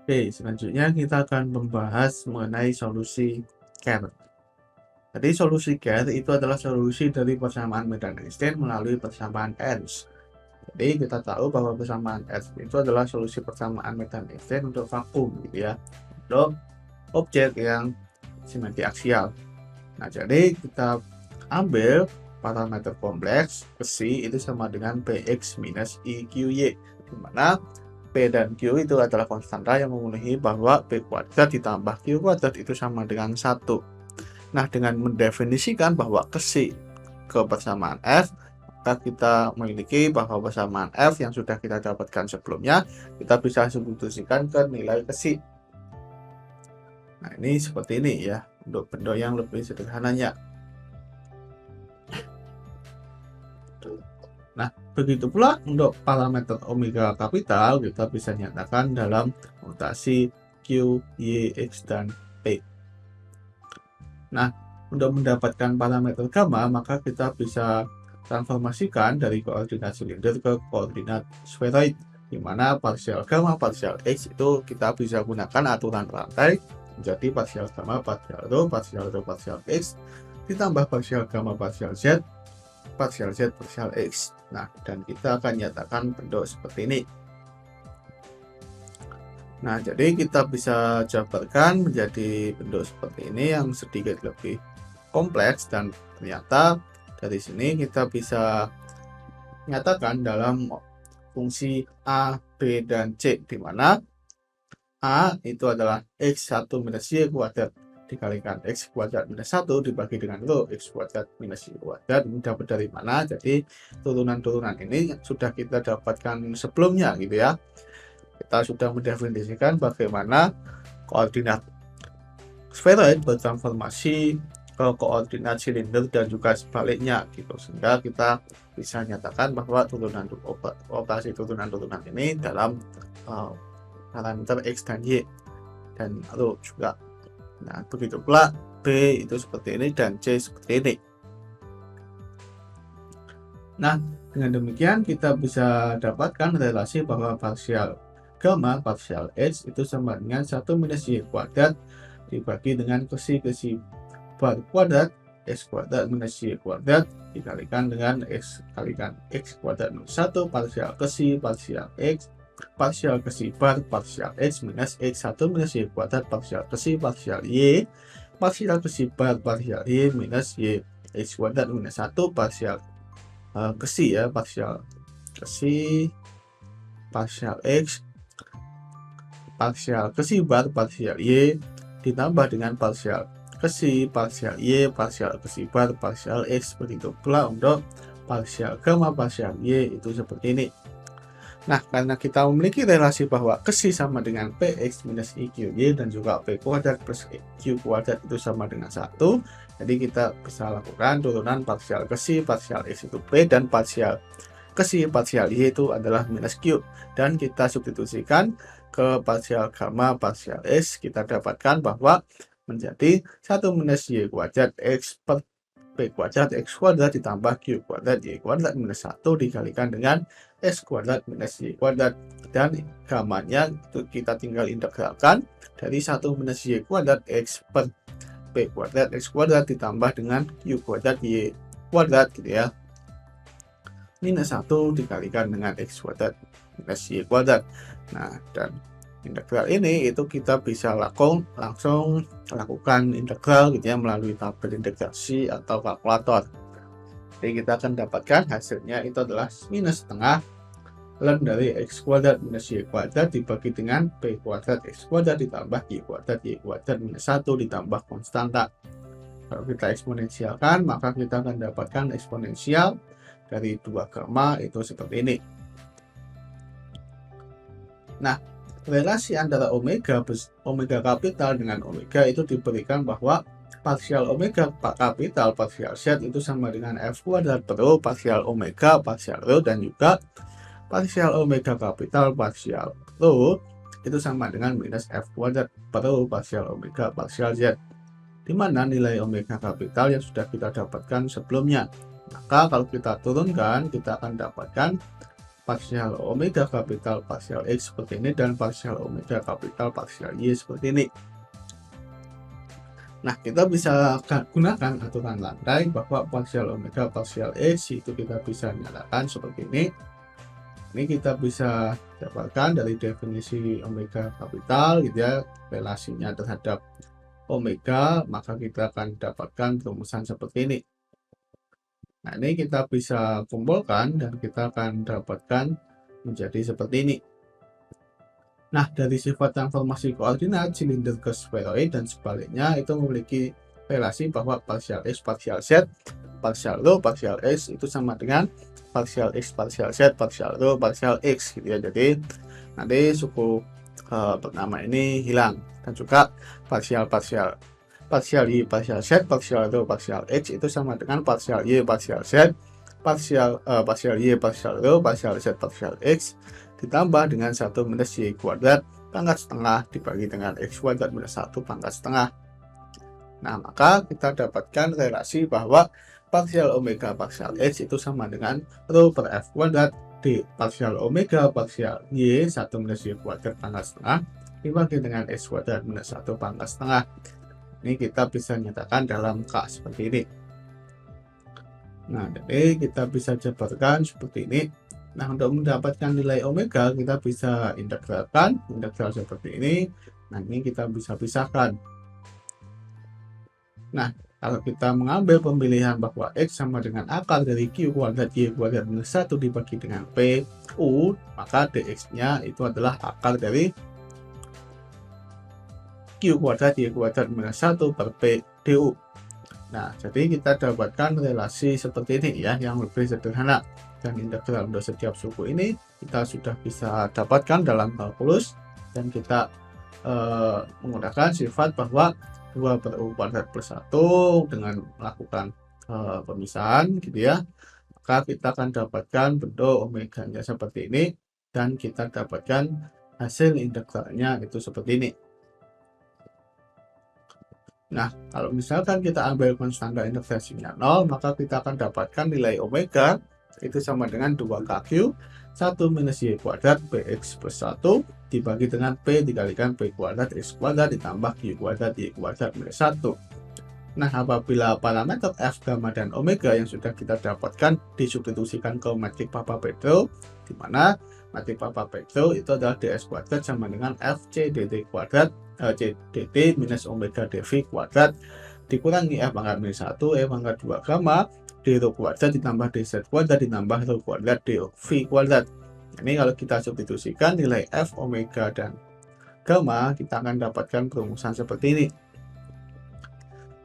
Oke, selanjutnya kita akan membahas mengenai solusi CARE. Jadi solusi CARE itu adalah solusi dari persamaan medan Einstein melalui persamaan Ernst. Jadi kita tahu bahwa persamaan Ernst itu adalah solusi persamaan medan Einstein untuk vakum gitu ya, untuk objek yang simetri aksial. Nah, jadi kita ambil parameter kompleks besi itu sama dengan Px minus IQY, di mana P dan Q itu adalah konstanta yang memenuhi bahwa P kuadrat ditambah Q kuadrat itu sama dengan 1. Nah, dengan mendefinisikan bahwa kesi ke persamaan F, maka kita memiliki bahwa persamaan F yang sudah kita dapatkan sebelumnya, kita bisa substitusikan ke nilai kesi. Nah, ini seperti ini ya, untuk bentuk yang lebih sederhananya. Nah, begitu pula untuk parameter omega kapital, kita bisa nyatakan dalam notasi Q, Y, X, dan P. Nah, untuk mendapatkan parameter gamma, maka kita bisa transformasikan dari koordinat silinder ke koordinat spheroid, di mana parsial gamma, parsial X itu kita bisa gunakan aturan rantai menjadi parsial gamma, parsial rho, parsial X, ditambah parsial gamma, parsial Z, parsial Z, parsial X. Nah, dan kita akan nyatakan bentuk seperti ini. Nah, jadi kita bisa jabarkan menjadi bentuk seperti ini yang sedikit lebih kompleks, dan ternyata dari sini kita bisa nyatakan dalam fungsi A, B, dan C, di mana A itu adalah X1 minus Y kuadrat dikalikan X kuadrat minus 1 dibagi dengan rho X kuadrat minus Y kuadrat. Ini dapat dari mana? Jadi turunan-turunan ini sudah kita dapatkan sebelumnya gitu ya. Kita sudah mendefinisikan bagaimana koordinat spheroid bertransformasi ke koordinat silinder dan juga sebaliknya gitu, sehingga kita bisa nyatakan bahwa turunan operasi turunan-turunan ini dalam parameter X dan Y dan rho juga. Nah, begitu pula B itu seperti ini dan C seperti ini. Nah, dengan demikian kita bisa dapatkan relasi bahwa parsial gamma, parsial X itu sama dengan 1 minus Y kuadrat dibagi dengan kesi bar kuadrat X kuadrat minus Y kuadrat dikalikan dengan X kalikan X kuadrat minus 1 parsial kesi parsial X parsial kesi bar parsial X minus X1 minus Y kuadrat parsial kesi parsial Y parsial kesi bar parsial Y minus Y X kuadrat minus 1 parsial kesi ya, parsial kesi parsial X parsial kesi bar parsial Y ditambah dengan parsial kesi parsial Y parsial kesi bar parsial X. Begitu pula untuk parsial gamma parsial Y itu seperti ini. Nah, karena kita memiliki relasi bahwa kesi sama dengan Px minus IQY dan juga P kuadrat plus Q kuadrat itu sama dengan 1, jadi kita bisa lakukan turunan parsial kesi parsial X itu P dan parsial kesi parsial Y itu adalah minus Q, dan kita substitusikan ke parsial gamma parsial X, kita dapatkan bahwa menjadi 1 minus Y kuadrat X per P kuadrat X kuadrat ditambah Q kuadrat Y kuadrat minus 1 dikalikan dengan X kuadrat minus Y kuadrat, dan gamanya itu kita tinggal integralkan dari 1 minus Y kuadrat X per P kuadrat X kuadrat ditambah dengan Q kuadrat Y kuadrat gitu ya, minus 1 dikalikan dengan X kuadrat minus Y kuadrat. Nah, dan integral ini itu kita bisa langsung lakukan integral gitu ya melalui tabel integrasi atau kalkulator. Jadi kita akan dapatkan hasilnya itu adalah minus setengah ln dari X kuadrat minus Y kuadrat dibagi dengan P kuadrat X kuadrat ditambah Y kuadrat minus 1 ditambah konstanta. Kalau kita eksponensialkan, maka kita akan dapatkan eksponensial dari 2 gamma itu seperti ini. Nah, relasi antara omega kapital dengan omega itu diberikan bahwa parsial omega kapital parsial Z itu sama dengan F kuadrat per rho parsial omega parsial rho, dan juga parsial omega kapital parsial rho itu sama dengan minus F kuadrat per rho parsial omega parsial Z, di mana nilai omega kapital yang sudah kita dapatkan sebelumnya. Maka kalau kita turunkan, kita akan dapatkan parsial omega kapital parsial X seperti ini dan parsial omega kapital parsial Y seperti ini. Nah, kita bisa gunakan aturan lantai bahwa parsial omega parsial X itu kita bisa nyatakan seperti ini. Ini kita bisa dapatkan dari definisi omega kapital gitu ya, relasinya terhadap omega, maka kita akan dapatkan rumusan seperti ini. Nah, ini kita bisa kumpulkan dan kita akan dapatkan menjadi seperti ini. Nah, dari sifat transformasi koordinat silinder ke spheroid dan sebaliknya itu memiliki relasi bahwa parsial X, parsial Z, parsial rho, parsial X itu sama dengan parsial X, parsial Z, parsial rho, parsial X gitu ya. Jadi nanti suku pertama ini hilang dan juga parsial Y, parsial Z, parsial rho, parsial X itu sama dengan parsial Y, parsial Z, parsial Y, parsial rho, parsial Z, parsial X ditambah dengan 1 minus Y kuadrat pangkat setengah dibagi dengan X kuadrat minus 1 pangkat setengah. Nah, maka kita dapatkan relasi bahwa parsial omega parsial X itu sama dengan rho per F kuadrat di parsial omega parsial Y 1 minus Y kuadrat pangkat setengah dibagi dengan X kuadrat minus 1 pangkat setengah. Ini kita bisa nyatakan dalam K seperti ini. Nah, jadi kita bisa jabarkan seperti ini. Nah, untuk mendapatkan nilai omega kita bisa integralkan, integral seperti ini. Nah, ini kita bisa pisahkan. Nah, kalau kita mengambil pemilihan bahwa X sama dengan akar dari Q kuadrat Y kuadrat minus 1 dibagi dengan PU, maka dx-nya itu adalah akar dari Q kuadrat Y kuadrat minus 1 per P du. Nah, jadi kita dapatkan relasi seperti ini ya, yang lebih sederhana. Dan integral untuk setiap suku ini kita sudah bisa dapatkan dalam kalkulus, dan kita menggunakan sifat bahwa 2 per U kuadrat plus 1 dengan melakukan pemisahan gitu ya, maka kita akan dapatkan bentuk omeganya seperti ini, dan kita dapatkan hasil integralnya itu seperti ini. Nah, kalau misalkan kita ambil konstanta integrasinya 0, maka kita akan dapatkan nilai omega itu sama dengan 2KQ 1 minus Y kuadrat PX plus 1 dibagi dengan P dikalikan P kuadrat X kuadrat ditambah Q kuadrat Y kuadrat minus 1. Nah, apabila parameter F, gamma, dan omega yang sudah kita dapatkan disubstitusikan ke matrik Papa-Pedro, di mana matrik Papa-Pedro itu adalah ds kuadrat sama dengan FC dt kuadrat C dt minus omega dv kuadrat dikurangi F pangkat minus 1 E pangkat 2 gamma d rho kuadrat ditambah dz kuadrat ditambah rho kuadrat dv kuadrat. Ini kalau kita substitusikan nilai F, omega, dan gamma, kita akan dapatkan perumusan seperti ini.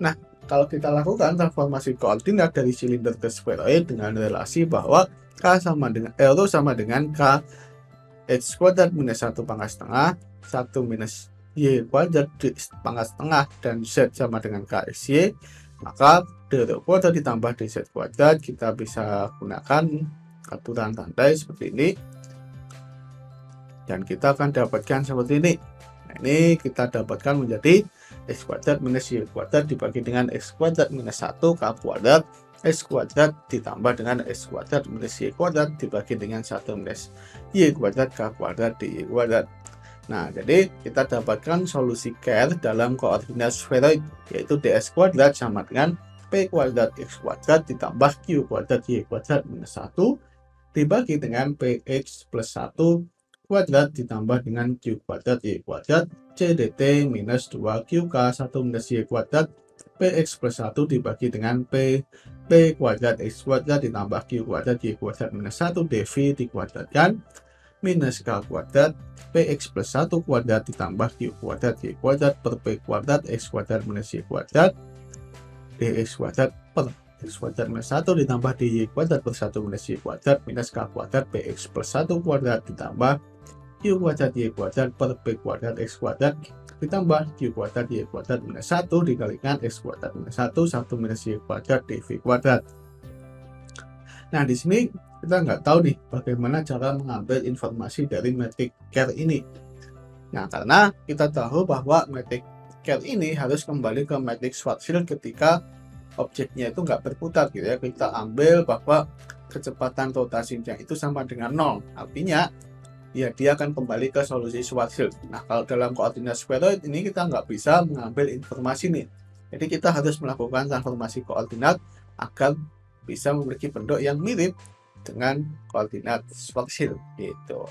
Nah, kalau kita lakukan transformasi koordinat dari silinder ke spheroid dengan relasi bahwa K sama dengan rho sama dengan K X kuadrat minus 1 pangkat setengah 1 minus Y kuadrat pangkat setengah dan Z sama dengan KXY, maka d rho kuadrat ditambah dz kuadrat kita bisa gunakan aturan rantai seperti ini, dan kita akan dapatkan seperti ini. Nah, ini kita dapatkan menjadi X kuadrat minus Y kuadrat dibagi dengan X kuadrat minus 1 K kuadrat X kuadrat ditambah dengan X kuadrat minus Y kuadrat dibagi dengan 1 minus Y kuadrat K kuadrat dy kuadrat. Nah, jadi kita dapatkan solusi care dalam koordinat spheroid, yaitu ds kuadrat sama dengan P kuadrat X kuadrat ditambah Q kuadrat Y kuadrat minus 1 dibagi dengan PX plus 1 kuadrat ditambah dengan Q kuadrat Y kuadrat C dt minus 2QK 1 minus Y kuadrat PX plus 1 dibagi dengan P kuadrat X kuadrat ditambah Q kuadrat Y kuadrat minus 1 dV dikuadratkan minus K kuadrat PX plus 1 kuadrat ditambah Q kuadrat Y kuadrat per P kuadrat X kuadrat minus Y kuadrat dx kuadrat per X kuadrat minus 1 ditambah dy kuadrat per 1 minus Y kuadrat minus K kuadrat PX plus 1 kuadrat ditambah Q kuadrat Y kuadrat per P kuadrat X kuadrat ditambah Q kuadrat Y kuadrat minus 1 dikalikan X kuadrat minus 1 minus Y kuadrat dV kuadrat. Nah, di sini kita nggak tahu nih bagaimana cara mengambil informasi dari metrik care ini. Nah, karena kita tahu bahwa metrik care ini harus kembali ke metrik Schwarzschild ketika objeknya itu nggak berputar gitu ya. Kita ambil bahwa kecepatan rotasinya itu sama dengan 0. Artinya ya dia akan kembali ke solusi Schwarzschild. Nah, kalau dalam koordinat spheroid ini kita nggak bisa mengambil informasi nih. Jadi kita harus melakukan transformasi koordinat agar bisa memiliki bentuk yang mirip dengan koordinat Schwarzschild gitu.